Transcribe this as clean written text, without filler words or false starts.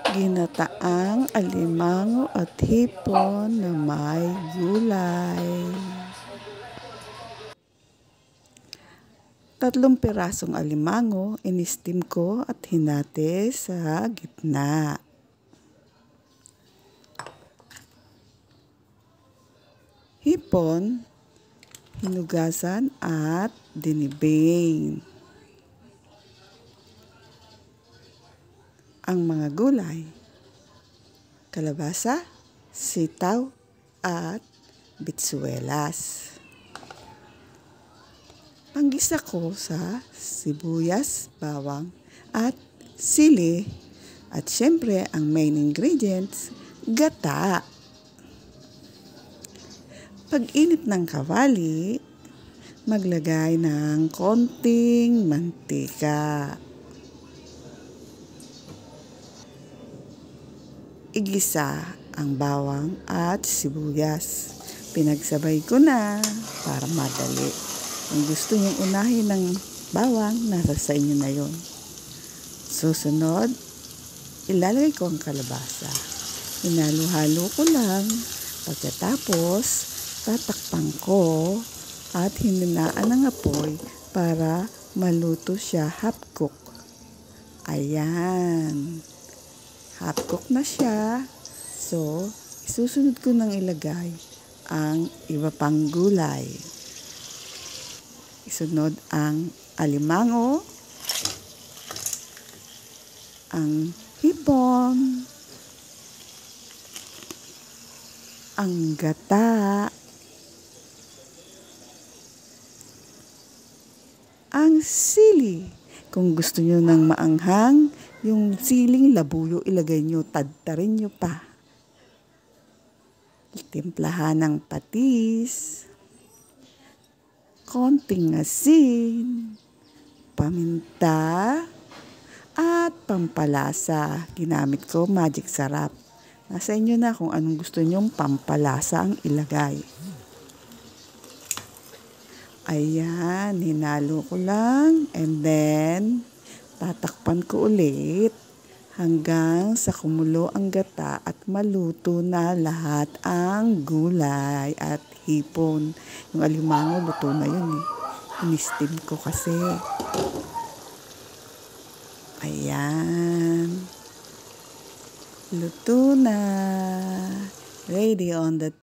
Ginataang alimango at hipon na may gulay. 3 pirasong alimango, in-steam ko at hinati sa gitna. Hipon, hinugasan at dinibing. Ang mga gulay, kalabasa, sitaw, at bitsuelas. Panggisa ko sa sibuyas, bawang, at sili. At syempre, ang main ingredients, gata. Pag-init ng kawali, maglagay ng konting mantika. Igisa ang bawang at sibuyas. Pinagsabay ko na para madali. Kung gusto niyong unahin ng bawang, nasa sa inyo na yun. Susunod, ilalagay ko ang kalabasa. Hinalo-halo ko lang. Pagkatapos, tatakpan ko at hininaan ng apoy para maluto siya half cook. Ayan. Half cook na siya. So, isusunod ko nang ilagay ang iba pang gulay. Isunod ang alimango, ang hipon, ang gata, ang sili. Kung gusto nyo ng maanghang, yung siling labuyo ilagay nyo, tadtarin nyo pa. Timplahan ng patis, konting asin, paminta, at pampalasa. Ginamit ko magic sarap. Nasa inyo na kung anong gusto nyong pampalasa ang ilagay. Ayan, hinalo ko lang. And then, tatakpan ko ulit hanggang sa kumulo ang gata at maluto na lahat ang gulay at hipon. Yung alimango, luto na yun eh. In-steam ko kasi. Ayan. Luto na. Ready on the